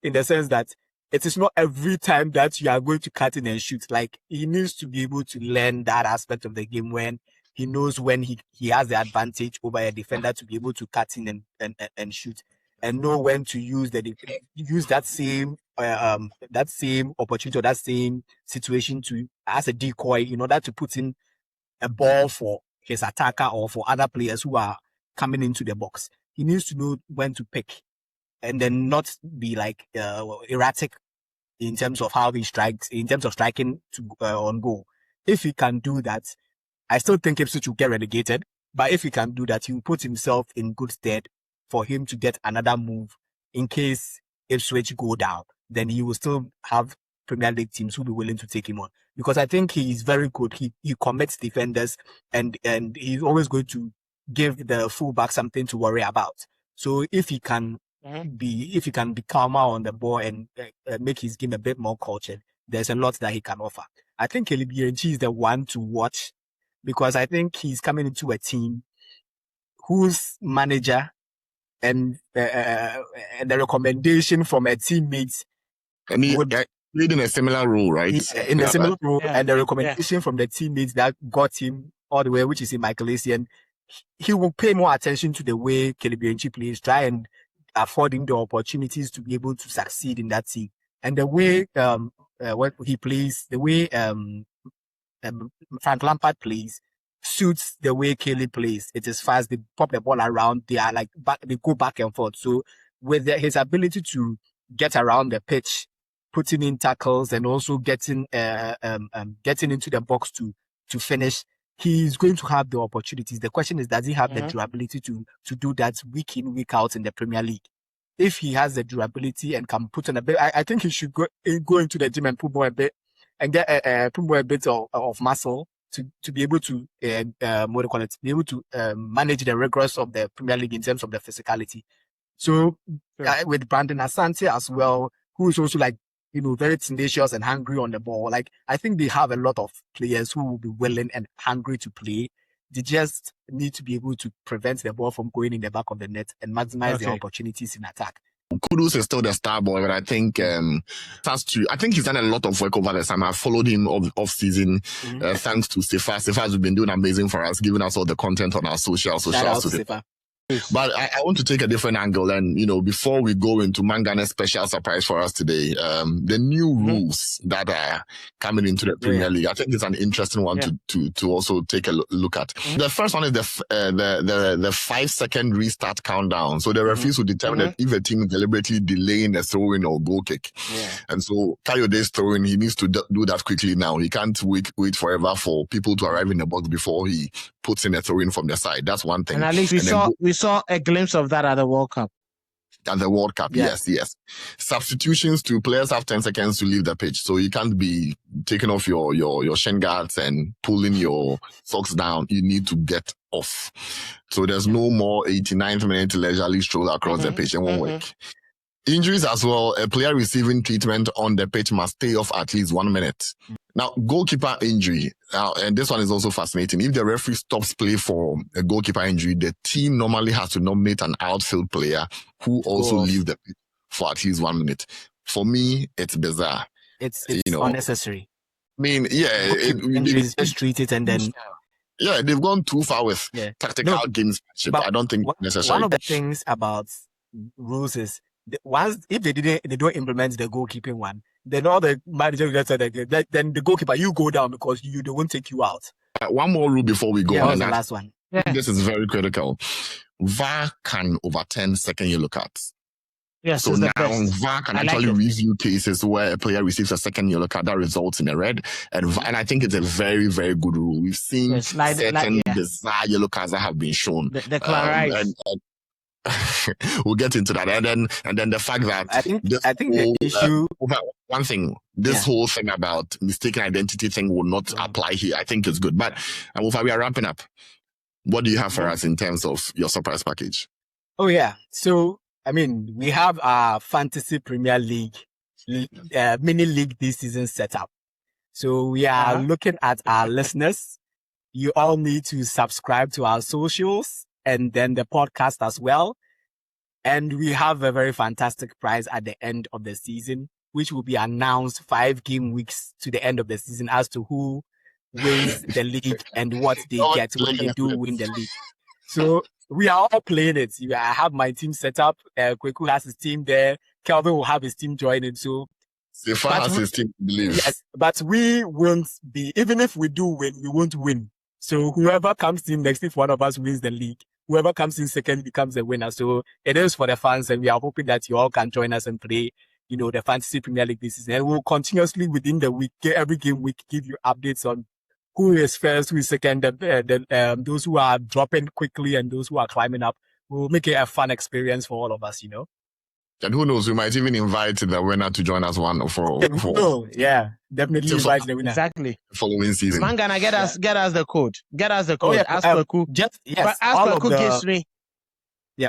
in the sense that it is not every time that you are going to cut in and shoot. Like, he needs to be able to learn that aspect of the game when he knows when he has the advantage over a defender to be able to cut in and shoot, and know when to use that same opportunity or that same situation as a decoy in order to put in a ball for his attacker or for other players who are coming into the box. He needs to know when to pick and then not be like erratic in terms of how he strikes, in terms of striking on goal. If he can do that, I still think Ipswich will get relegated. But if he can do that, he will put himself in good stead for him to get another move in case Ipswich go down. Then he will still have Premier League teams who will be willing to take him on, because I think he is very good. He commits defenders, and he's always going to give the fullback something to worry about. So if he can be calmer on the ball and make his game a bit more cultured, there's a lot that he can offer. I think Caleb Uinchi is the one to watch, because I think he's coming into a team whose manager and the recommendation from a teammate would played in a similar role, right? In a similar role, and the recommendation from the teammates that got him all the way, which is in Michael Essien, he will pay more attention to the way Caleb Uinchi plays, try and afford him the opportunities to be able to succeed in that team. And the way what he plays, the way Frank Lampard plays, suits the way Caleb plays. It is fast. They pop the ball around. They are like they go back and forth. So with his ability to get around the pitch, putting in tackles, and also getting into the box to finish, he's going to have the opportunities. The question is, does he have the durability to do that week in, week out in the Premier League? If he has the durability and can put on a bit, I think he should go into the gym and put more a bit and get a bit of muscle to be able to be able to manage the rigors of the Premier League in terms of the physicality. So with Brandon Asante as well, who is also like, very tenacious and hungry on the ball. Like, I think they have a lot of players who will be willing and hungry to play. They just need to be able to prevent the ball from going in the back of the net and maximize their opportunities in attack. Kudus is still the star boy, but I think I think he's done a lot of work over the summer. I've followed him off season, thanks to Sefa. Sefa has been doing amazing for us, giving us all the content on our socials. Shout out to Sefa. But I want to take a different angle. And, before we go into Mangane's special surprise for us today, the new rules that are coming into the Premier League, I think it's an interesting one to also take a look at. The first one is the 5-second restart countdown. So the referees will determine if a team is deliberately delaying a throw-in or goal kick. Yeah. And so Kayode's throwing, he needs to do that quickly now. He can't wait forever for people to arrive in the box before he puts in a throw-in from the side. That's one thing. And at least we saw a glimpse of that at the World Cup. At the World Cup, yes. Substitutions to players have 10 seconds to leave the pitch. So you can't be taking off your shin guards and pulling your socks down. You need to get off. So there's no more 89th minute leisurely stroll across the pitch. It won't work. Injuries as well. A player receiving treatment on the pitch must stay off at least 1 minute. Now, goalkeeper injury. And this one is also fascinating. If the referee stops play for a goalkeeper injury, the team normally has to nominate an outfield player who also leaves the pitch for at least 1 minute. For me, it's bizarre. It's unnecessary. I mean, injuries just treat it and then... Yeah, they've gone too far with tactical gamesmanship. I don't think it's necessary. One of the things about rules is if they don't implement the goalkeeping one, then all the manager will say that then the goalkeeper, you go down because they won't take you out. One more rule before we go on. That's the last one. This is very critical. VAR can overturn second yellow cards. Yes, so now VAR can actually review cases where a player receives a second yellow card that results in a red. And I think it's a very, very good rule. We've seen certain bizarre yellow cards that have been shown. We'll get into that, and then the fact that I think the issue. One thing, this whole thing about mistaken identity thing will not apply here. I think it's good, but we are wrapping up. What do you have for us in terms of your surprise package? Oh yeah, so I mean we have our fantasy Premier League mini league this season set up. So we are looking at our listeners. You all need to subscribe to our socials and then the podcast as well. And we have a very fantastic prize at the end of the season, which will be announced 5 game weeks to the end of the season as to who wins the league and what they get when they do win the league. So we are all playing it. I have my team set up. Kweku has his team there. Kelvin will have his team joining. So Stefan has his team, believe. Yes, but we won't be, even if we do win, we won't win. So whoever comes in next, if one of us wins the league, whoever comes in second becomes the winner. So it is for the fans, and we are hoping that you all can join us and play, the Fantasy Premier League this season. And we'll continuously within the week, every game week, give you updates on who is first, who is second, those who are dropping quickly and those who are climbing up. We'll make it a fun experience for all of us, And who knows, we might even invite the winner to join us definitely invite the winner. Exactly. Following season. Mangana, get us the code. Get us the code. Ask Kweku.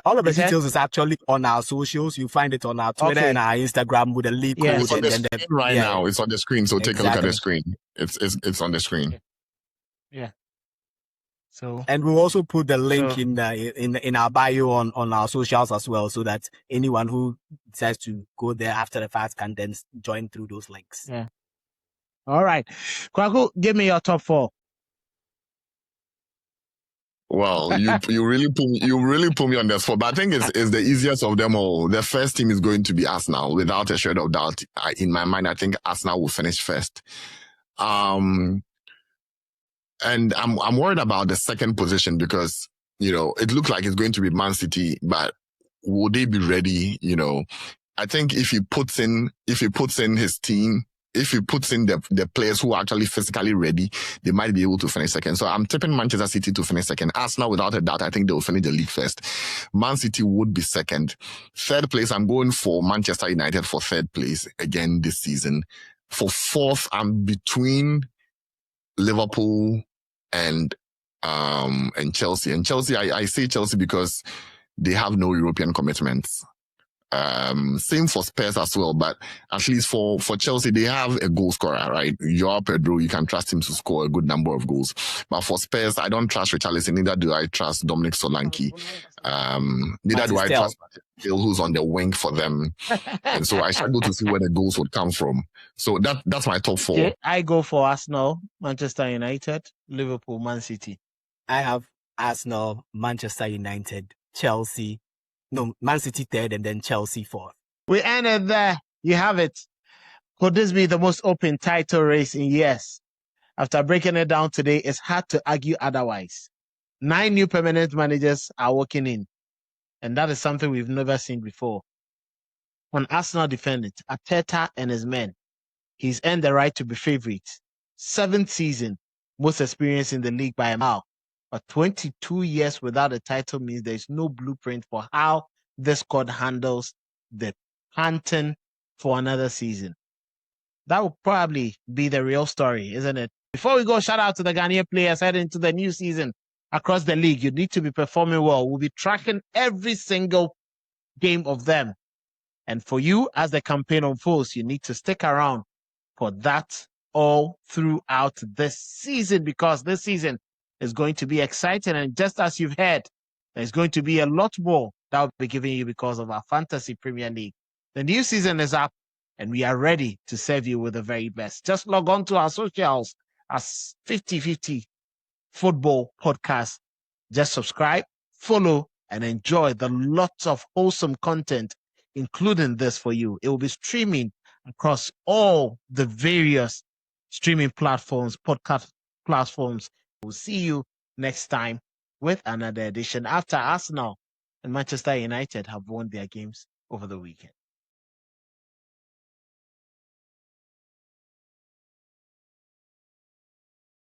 All of the details is actually on our socials. You find it on our Twitter and our Instagram with a link. It's on the screen right now. It's on the screen. So take a look at the screen. It's on the screen. Yeah. So, and we'll also put the link in our bio on our socials as well, so that anyone who decides to go there after the fact can then join through those links. Yeah. All right, Kweku, give me your top 4. Well, you really put me on the spot, but I think it's the easiest of them all. The first team is going to be Arsenal, without a shred of doubt. In my mind, I think Arsenal will finish first. And I'm worried about the second position because, it looks like it's going to be Man City, but will they be ready? I think if he puts in his team, if he puts in the players who are actually physically ready, they might be able to finish second. So I'm tipping Manchester City to finish second. Arsenal, without a doubt, I think they will finish the league first. Man City would be second. Third place, I'm going for Manchester United for third place again this season. For fourth, I'm between Liverpool and Chelsea. And Chelsea, I say Chelsea because they have no European commitments. Same for Spurs as well, but at least for Chelsea, they have a goal scorer, right? Joao Pedro, you can trust him to score a good number of goals. But for Spurs, I don't trust Richarlison, neither do I trust Dominic Solanke. Neither do I trust Phil, who's on the wing for them. And so I struggle to see where the goals would come from. So that's my top 4. Okay, I go for Arsenal, Manchester United, Liverpool, Man City. I have Arsenal, Manchester United, Chelsea. No, Man City third and then Chelsea fourth. We ended there. You have it. Could this be the most open title race in years? After breaking it down today, it's hard to argue otherwise. 9 new permanent managers are walking in, and that is something we've never seen before. On Arsenal defendant, Arteta and his men, he's earned the right to be favourite. 7th season, most experience in the league by a mile. But 22 years without a title means there's no blueprint for how this squad handles the hunting for another season. That will probably be the real story, isn't it? Before we go, shout out to the Ghanaian players heading into the new season across the league. You need to be performing well. We'll be tracking every single game of them. And for you, as the campaign unfolds, you need to stick around for that all throughout this season, because this season is going to be exciting. And just as you've heard, there's going to be a lot more that will be given you because of our Fantasy Premier League. The new season is up, and we are ready to serve you with the very best. Just log on to our socials as 50/50 Football Podcast. Just subscribe, follow, and enjoy the lots of wholesome content, including this for you. It will be streaming across all the various streaming platforms, podcast platforms. We'll see you next time with another edition after Arsenal and Manchester United have won their games over the weekend.